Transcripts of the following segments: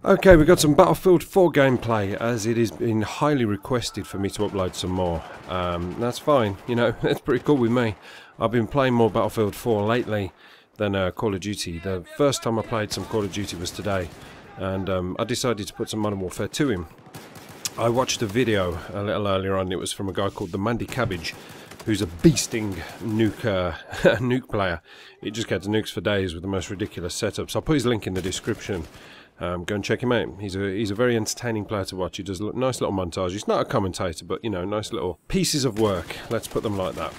Okay, we've got some Battlefield 4 gameplay, as it has been highly requested for me to upload some more. That's fine, you know, that's pretty cool with me. I've been playing more Battlefield 4 lately than Call of Duty. The first time I played some Call of Duty was today, and I decided to put some Modern Warfare 2 in. I watched a video a little earlier on. It was from a guy called the Mandy Cabbage, who's a beasting nuke player. He just gets nukes for days with the most ridiculous setups. I'll put his link in the description. Go and check him out. He's a very entertaining player to watch. He does nice little montages. He's not a commentator, but you know, nice little pieces of work. Let's put them like that.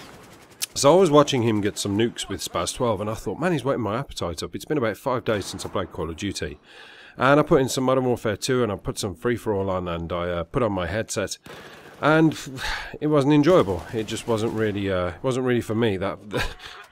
So I was watching him get some nukes with Spaz 12, and I thought, man, he's whetting my appetite up. It's been about 5 days since I played Call of Duty, and I put in some Modern Warfare 2, and I put some free-for-all on, and I put on my headset. And it wasn't enjoyable. It just wasn't really for me.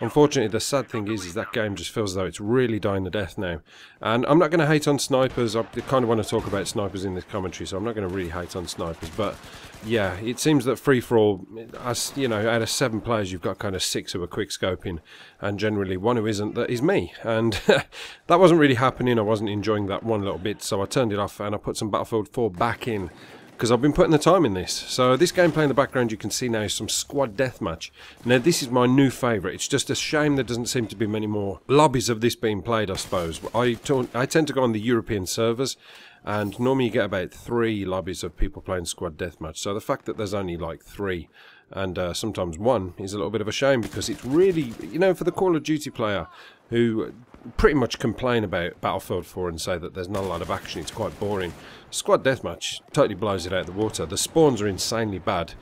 Unfortunately, the sad thing is that game just feels as though it's really dying to death now. And I'm not going to hate on snipers. I kind of want to talk about snipers in this commentary, so I'm not going to really hate on snipers. But yeah, it seems that free for all, as you know, out of 7 players, you've got kind of 6 who are quick scoping, and generally one who isn't. That is me. And that wasn't really happening. I wasn't enjoying that one little bit, so I turned it off and I put some Battlefield 4 back in, because I've been putting the time in this. So this gameplay in the background you can see now is some squad deathmatch. Now this is my new favourite. It's just a shame there doesn't seem to be many more lobbies of this being played, I suppose. I tend to go on the European servers, and normally you get about 3 lobbies of people playing squad deathmatch. So the fact that there's only like 3 and sometimes 1 is a little bit of a shame, because it's really, you know, for the Call of Duty player who pretty much complain about Battlefield 4 and say that there's not a lot of action, it's quite boring. Squad deathmatch totally blows it out of the water. The spawns are insanely bad,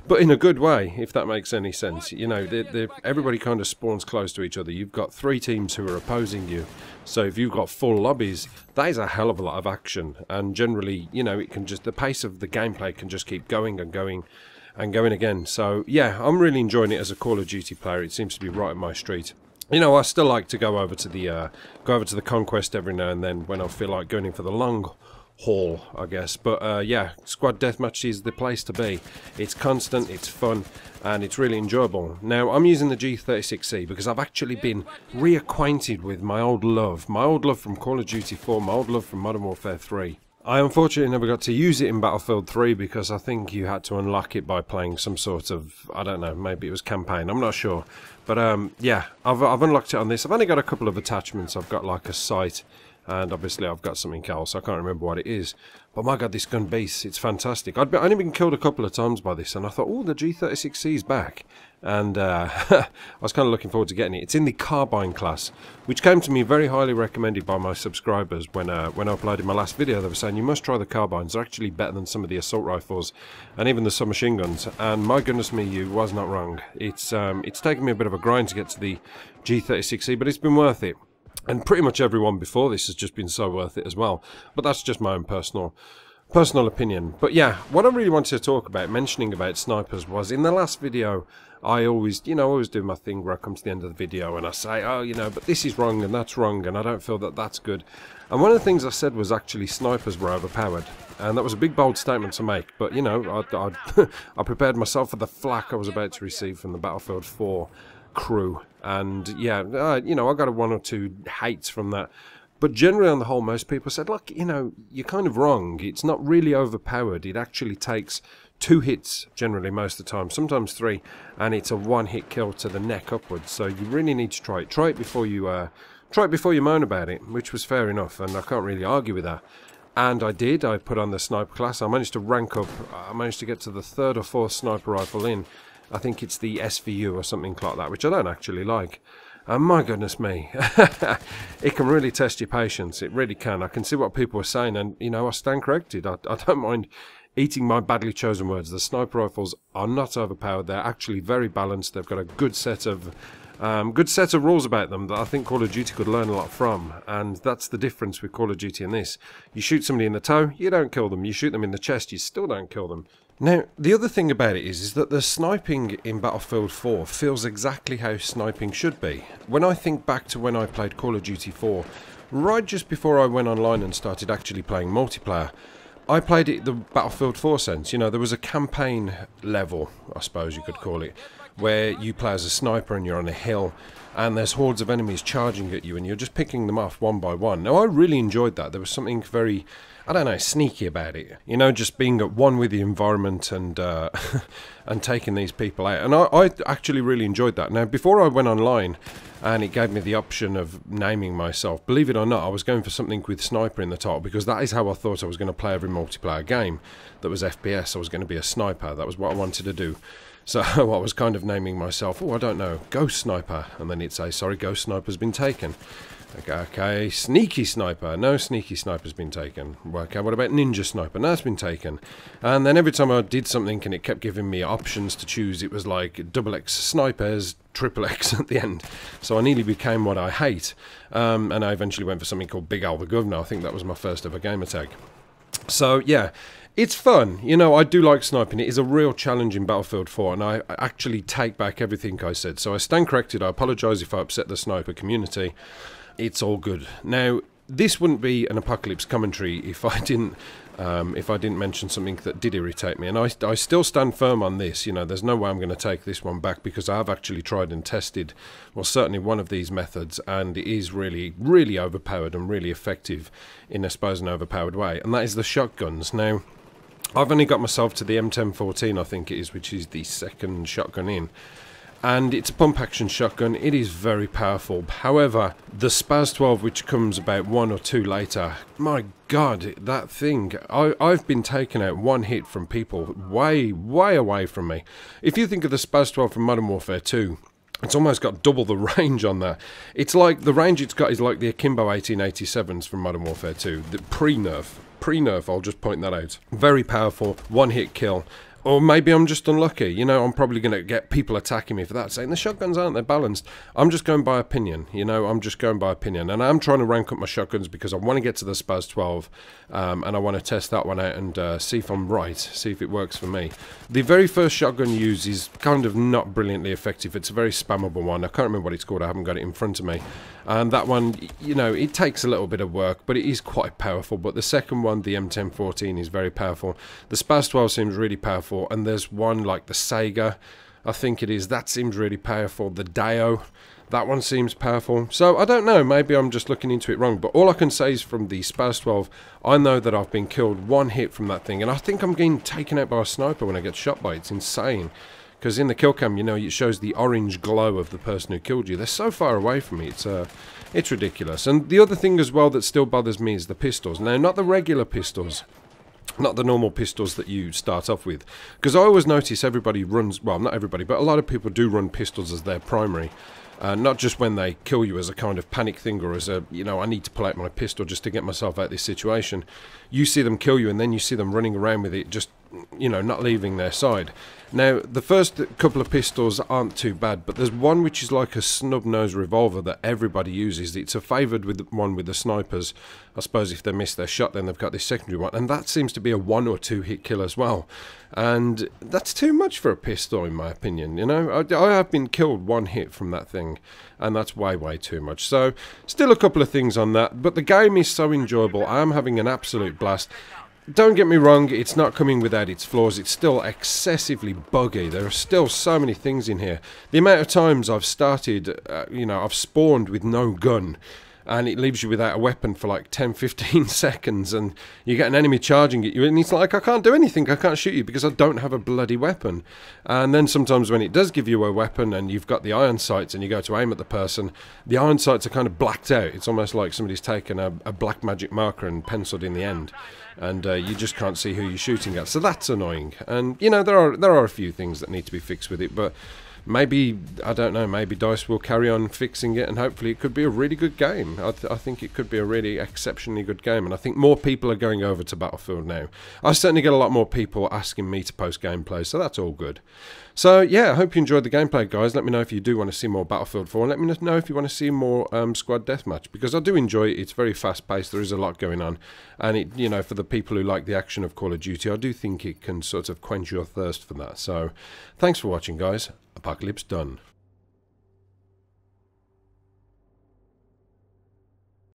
but in a good way, if that makes any sense. You know, everybody kind of spawns close to each other. You've got 3 teams who are opposing you, so if you've got full lobbies, that is a hell of a lot of action. And generally, you know, it can just, the pace of the gameplay can just keep going and going and going again. So yeah, I'm really enjoying it as a Call of Duty player. It seems to be right in my street. You know, I still like to go over to the Conquest every now and then when I feel like going in for the long haul, I guess. But yeah, squad deathmatch is the place to be. It's constant, it's fun, and it's really enjoyable. Now, I'm using the G36C because I've actually been reacquainted with my old love from Call of Duty 4, my old love from Modern Warfare 3. I unfortunately never got to use it in Battlefield 3 because I think you had to unlock it by playing some sort of, I don't know, maybe it was campaign, I'm not sure. But yeah, I've unlocked it on this. I've only got a couple of attachments. I've got like a sight, and obviously I've got something else. I can't remember what it is. But my god, this gun beast, it's fantastic. I'd only been killed a couple of times by this, and I thought, oh, the G36C is back. And I was kind of looking forward to getting it. It's in the carbine class, which came to me very highly recommended by my subscribers when I uploaded my last video. They were saying, you must try the carbines. They're actually better than some of the assault rifles and even the submachine guns. And my goodness me, you was not wrong. It's taken me a bit of a grind to get to the G36C, but it's been worth it. And pretty much everyone before this has just been so worth it as well. But that's just my own personal opinion. But yeah, what I really wanted to talk about, mentioning about snipers, was in the last video, I always do my thing where I come to the end of the video and I say, oh, you know, but this is wrong and that's wrong and I don't feel that that's good. And one of the things I said was actually snipers were overpowered. And that was a big, bold statement to make. But, you know, I prepared myself for the flack I was about to receive from the Battlefield 4 crew. And, yeah, you know, I got 1 or 2 hates from that. But generally, on the whole, most people said, look, you know, you're kind of wrong. It's not really overpowered. It actually takes 2 hits, generally, most of the time, sometimes 3, and it's a 1-hit kill to the neck upwards. So you really need to try it. Try it before you moan about it, which was fair enough, and I can't really argue with that. And I did. I put on the sniper class. I managed to rank up. I managed to get to the 3rd or 4th sniper rifle in. I think it's the SVU or something like that, which I don't actually like. And my goodness me, it can really test your patience. It really can. I can see what people are saying, and, you know, I stand corrected. I don't mind eating my badly chosen words. The sniper rifles are not overpowered. They're actually very balanced. They've got a good set of rules about them that I think Call of Duty could learn a lot from. And that's the difference with Call of Duty and this. You shoot somebody in the toe, you don't kill them. You shoot them in the chest, you still don't kill them. Now, the other thing about it is that the sniping in Battlefield 4 feels exactly how sniping should be. When I think back to when I played Call of Duty 4, right just before I went online and started actually playing multiplayer, I played it the Battlefield 4 sense. You know, there was a campaign level, I suppose you could call it, where you play as a sniper and you're on a hill, and there's hordes of enemies charging at you, and you're just picking them off one by one. Now, I really enjoyed that. There was something very, I don't know, sneaky about it. You know, just being at one with the environment and and taking these people out. And I actually really enjoyed that. Now, before I went online, and it gave me the option of naming myself, believe it or not, I was going for something with sniper in the title, because that is how I thought I was going to play every multiplayer game that was FPS. I was going to be a sniper. That was what I wanted to do. So I was kind of naming myself, oh, I don't know, Ghost Sniper. And then it'd say, sorry, Ghost Sniper's been taken. Okay, Sneaky Sniper. No, Sneaky Sniper's been taken. Okay, what about Ninja Sniper? No, it's been taken. And then every time I did something and it kept giving me options to choose, it was like XX Snipers, XXX at the end. So I nearly became what I hate. And I eventually went for something called Big Al the Governor. I think that was my first ever gamer tag. So, yeah. It's fun, you know, I do like sniping. It is a real challenge in Battlefield 4, and I actually take back everything I said. So I stand corrected. I apologise if I upset the sniper community. It's all good. Now, this wouldn't be an apocalypse commentary if I didn't mention something that did irritate me, and I still stand firm on this. You know, there's no way I'm going to take this one back, because I have actually tried and tested, well, certainly one of these methods, and it is really, really overpowered and really effective in, I suppose, an overpowered way, and that is the shotguns. Now, I've only got myself to the M1014, I think it is, which is the second shotgun in. And it's a pump-action shotgun. It is very powerful. However, the Spaz 12, which comes about 1 or 2 later, my God, that thing, I've been taking out one hit from people way, way away from me. If you think of the Spaz 12 from Modern Warfare 2, it's almost got double the range on that. It's like, the range it's got is like the Akimbo 1887s from Modern Warfare 2, the pre-nerf. Pre-nerf, I'll just point that out. Very powerful, one-hit kill. Or maybe I'm just unlucky. You know, I'm probably going to get people attacking me for that, saying the shotguns aren't they balanced. I'm just going by opinion, you know, I'm just going by opinion. And I'm trying to rank up my shotguns because I want to get to the Spaz 12, and I want to test that one out and see if I'm right, see if it works for me. The very first shotgun you use is kind of not brilliantly effective. It's a very spammable one. I can't remember what it's called. I haven't got it in front of me. And that one, you know, it takes a little bit of work, but it is quite powerful. But the second one, the M1014, is very powerful. The Spaz 12 seems really powerful, and there's one like the Sega, I think it is, that seems really powerful. The Dao, that one seems powerful. So I don't know, maybe I'm just looking into it wrong, but all I can say is from the Spaz 12, I know that I've been killed one hit from that thing, and I think I'm getting taken out by a sniper when I get shot by it. It's insane. Because in the kill cam, you know, it shows the orange glow of the person who killed you. They're so far away from me, it's ridiculous. And the other thing as well that still bothers me is the pistols. Now, not the regular pistols, not the normal pistols that you start off with. Because I always notice everybody runs, well, not everybody, but a lot of people do run pistols as their primary. Not just when they kill you as a kind of panic thing or as a, you know, I need to pull out my pistol just to get myself out of this situation. You see them kill you and then you see them running around with it, just, you know, not leaving their side. Now, the first couple of pistols aren't too bad, but there's one which is like a snub-nose revolver that everybody uses. It's a favoured one with the snipers. I suppose if they miss their shot, then they've got this secondary one, and that seems to be a 1 or 2 hit kill as well. And that's too much for a pistol, in my opinion, you know. I have been killed one hit from that thing, and that's way, way too much. So, still a couple of things on that, but the game is so enjoyable. I am having an absolute blast. Don't get me wrong, it's not coming without its flaws. It's still excessively buggy. There are still so many things in here. The amount of times I've started, you know, I've spawned with no gun, and it leaves you without a weapon for like 10-15 seconds, and you get an enemy charging at you, and it's like, I can't do anything, I can't shoot you because I don't have a bloody weapon. And then sometimes when it does give you a weapon and you've got the iron sights and you go to aim at the person, the iron sights are kind of blacked out. It's almost like somebody's taken a black magic marker and penciled in the end, and you just can't see who you're shooting at. So that's annoying. And, you know, there are a few things that need to be fixed with it, but maybe, I don't know, maybe DICE will carry on fixing it, and hopefully it could be a really good game. I think it could be a really exceptionally good game, and I think more people are going over to Battlefield now. I certainly get a lot more people asking me to post gameplay, so that's all good. So, yeah, I hope you enjoyed the gameplay, guys. Let me know if you do want to see more Battlefield 4, and let me know if you want to see more Squad Deathmatch, because I do enjoy it. It's very fast-paced. There is a lot going on, and it, you know, for the people who like the action of Call of Duty, I do think it can sort of quench your thirst for that. So, thanks for watching, guys. Apocalypse done.